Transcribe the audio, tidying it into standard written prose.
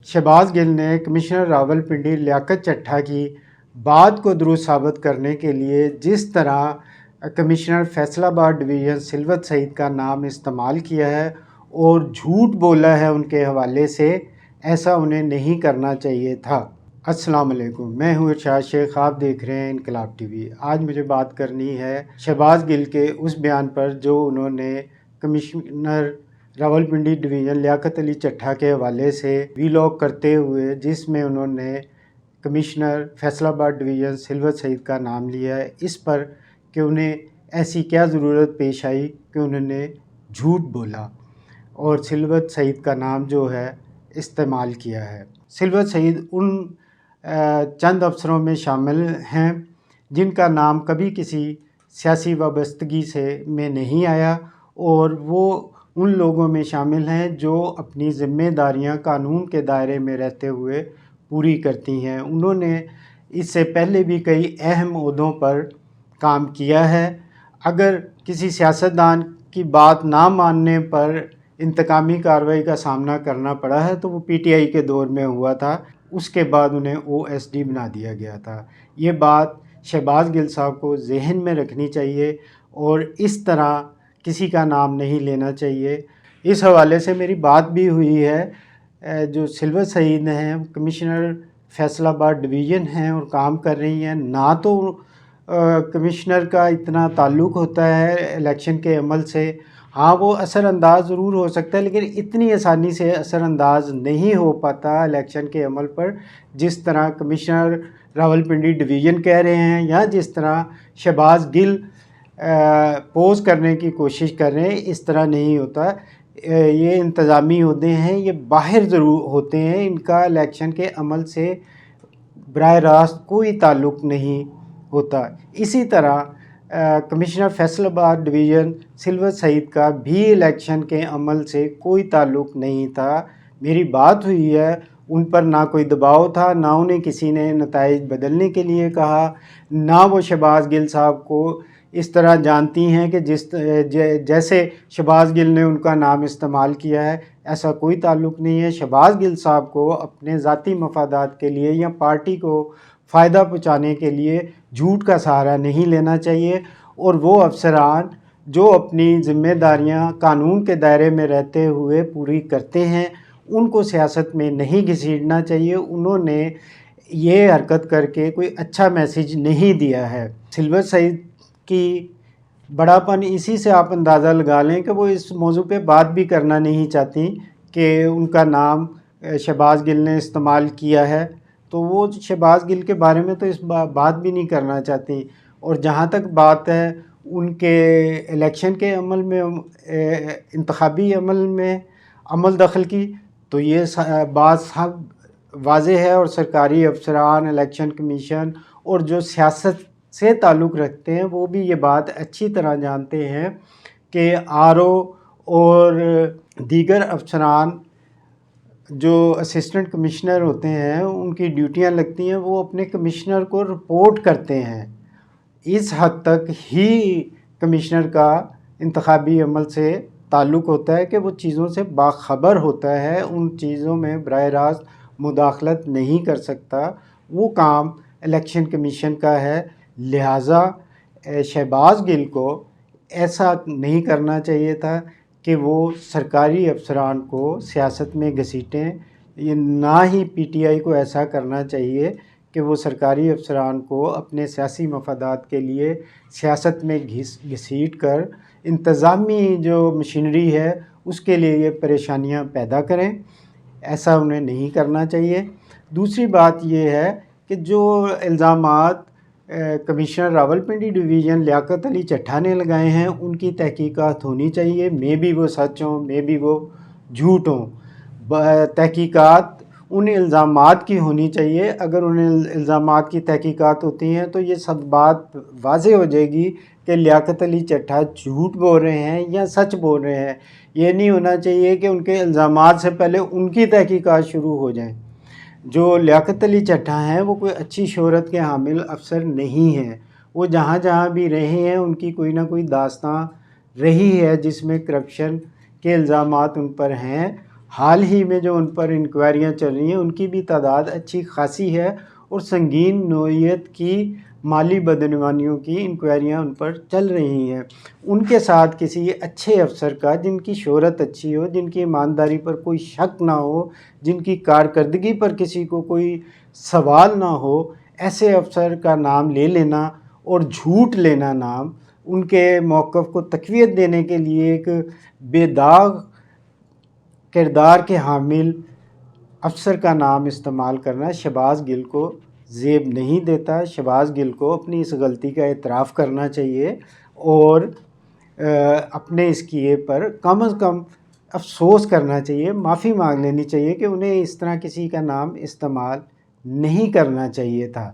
शहबाज गिल ने कमिश्नर रावलपिंडी लियाकत चट्ठा की बात को दुरुस्त साबित करने के लिए जिस तरह कमिश्नर फैसलाबाद डिवीज़न सिलवत सईद का नाम इस्तेमाल किया है और झूठ बोला है उनके हवाले से, ऐसा उन्हें नहीं करना चाहिए था। अस्सलाम वालेकुम, मैं हूँ इरशाद शेख, आप देख रहे हैं इनकलाब टीवी। आज मुझे बात करनी है शहबाज गिल के उस बयान पर जो उन्होंने कमिश्नर रावलपिंडी डिवीज़न लियाकत अली चट्ठा के हवाले से वीलॉग करते हुए, जिसमें उन्होंने कमिश्नर फैसलाबाद डिवीज़न सिलवत सईद का नाम लिया है, इस पर कि उन्हें ऐसी क्या ज़रूरत पेश आई कि उन्होंने झूठ बोला और सिलवत सईद का नाम जो है इस्तेमाल किया है। सिलवत सईद उन चंद अफसरों में शामिल हैं जिनका नाम कभी किसी सियासी वाबस्तगी में नहीं आया, और वो उन लोगों में शामिल हैं जो अपनी ज़िम्मेदारियां कानून के दायरे में रहते हुए पूरी करती हैं। उन्होंने इससे पहले भी कई अहम ओहदों पर काम किया है। अगर किसी सियासतदान की बात ना मानने पर इंतकामी कार्रवाई का सामना करना पड़ा है तो वो पीटीआई के दौर में हुआ था, उसके बाद उन्हें ओएसडी बना दिया गया था। ये बात शहबाज गिल साहब को जहन में रखनी चाहिए और इस तरह किसी का नाम नहीं लेना चाहिए। इस हवाले से मेरी बात भी हुई है। जो सिलवत सईद हैं कमिश्नर फैसलाबाद डिवीज़न हैं और काम कर रही हैं, ना तो कमिश्नर का इतना ताल्लुक़ होता है इलेक्शन के अमल से। हाँ, वो असरअंदाज ज़रूर हो सकता है, लेकिन इतनी आसानी से असरअंदाज नहीं हो पाता इलेक्शन के अमल पर, जिस तरह कमिश्नर रावलपिंडी डिवीज़न कह रहे हैं या जिस तरह शहबाज गिल पोज करने की कोशिश कर रहे हैं। इस तरह नहीं होता। ये इंतज़ामी ओहदे हैं, ये बाहर ज़रूर होते हैं, इनका इलेक्शन के अमल से बराह रास्त कोई ताल्लुक़ नहीं होता। इसी तरह कमिश्नर फैसलाबाद डिवीज़न सिलवत सईद का भी इलेक्शन के अमल से कोई ताल्लुक़ नहीं था। मेरी बात हुई है, उन पर ना कोई दबाव था, ना उन्हें किसी ने नताइज बदलने के लिए कहा, ना वो शहबाज गिल साहब को इस तरह जानती हैं कि जैसे शहबाज गिल ने उनका नाम इस्तेमाल किया है, ऐसा कोई ताल्लुक़ नहीं है। शहबाज गिल साहब को अपने ज़ाती मफादात के लिए या पार्टी को फ़ायदा पहुँचाने के लिए झूठ का सहारा नहीं लेना चाहिए, और वो अफसरान जो अपनी ज़िम्मेदारियां कानून के दायरे में रहते हुए पूरी करते हैं, उनको सियासत में नहीं घसीटना चाहिए। उन्होंने ये हरकत करके कोई अच्छा मैसेज नहीं दिया है। सिलवत सईद की बड़ापन इसी से आप अंदाज़ा लगा लें कि वो इस मौजू पे बात भी करना नहीं चाहती कि उनका नाम शहबाज गिल ने इस्तेमाल किया है, तो वो शहबाज गिल के बारे में तो इस बात भी नहीं करना चाहती। और जहाँ तक बात है उनके इलेक्शन के अमल में, इंतखाबी अमल में अमल दखल की, तो ये बात सब वाज़ेह है, और सरकारी अफसरान, इलेक्शन कमीशन और जो सियासत से ताल्लुक़ रखते हैं वो भी ये बात अच्छी तरह जानते हैं कि आरओ और दीगर अफसरान जो असिस्टेंट कमिश्नर होते हैं उनकी ड्यूटियां लगती हैं, वो अपने कमिश्नर को रिपोर्ट करते हैं। इस हद तक ही कमिश्नर का इंतखाबी अमल से ताल्लुक़ होता है कि वो चीज़ों से बाखबर होता है, उन चीज़ों में बराह रास्त मुदाखलत नहीं कर सकता। वो काम इलेक्शन कमीशन का है। लिहाजा शहबाज गिल को ऐसा नहीं करना चाहिए था कि वो सरकारी अफसरान को सियासत में घसीटें। ये ना ही पीटीआई को ऐसा करना चाहिए कि वो सरकारी अफसरान को अपने सियासी मफादात के लिए सियासत में घसीट कर इंतज़ामी जो मशीनरी है उसके लिए ये परेशानियां पैदा करें। ऐसा उन्हें नहीं करना चाहिए। दूसरी बात ये है कि जो इल्ज़ामात कमिश्नर रावलपिंडी डिवीज़न लियाकत अली चट्ठा ने लगाए हैं उनकी तहकीकात होनी चाहिए। मे भी वो सच हों, मे भी वो झूठ हों। तहकीकात उन इल्ज़ामात की होनी चाहिए। अगर उन इल्ज़ामात की तहकीकात होती हैं तो ये सब बात वाज़ेह हो जाएगी कि लियाकत अली चट्ठा झूठ बोल रहे हैं या सच बोल रहे हैं। ये नहीं होना चाहिए कि उनके इल्ज़ामात से पहले उनकी तहकीकात शुरू हो जाएं। जो लियाकत अली चट्ठा हैं वो कोई अच्छी शोहरत के हामिल अफसर नहीं हैं। वो जहाँ जहाँ भी रहे हैं उनकी कोई ना कोई दास्तां रही है जिसमें करप्शन के इल्ज़ामात उन पर हैं। حال ہی میں جو ان پر انکوائریاں چل رہی ہیں ان کی بھی تعداد اچھی خاصی ہے، اور سنگین نوعیت کی مالی بدعنوانیوں کی انکوائریاں ان پر چل رہی ہیں۔ ان کے ساتھ کسی اچھے افسر کا، جن کی شہرت اچھی ہو، جن کی ایمانداری پر کوئی شک نہ ہو، جن کی کارکردگی پر کسی کو کوئی سوال نہ ہو، ایسے افسر کا نام لے لینا اور جھوٹ لینا نام، ان کے موقف کو تقویت دینے کے لیے ایک بے داغ کردار کے حامل افسر کا نام استعمال کرنا شہباز گل کو زیب نہیں دیتا۔ شہباز گل کو اپنی اس غلطی کا اعتراف کرنا چاہیے اور اپنے اس کیے پر کم از کم افسوس کرنا چاہیے، معافی مانگ لینی چاہیے کہ انہیں اس طرح کسی کا نام استعمال نہیں کرنا چاہیے تھا۔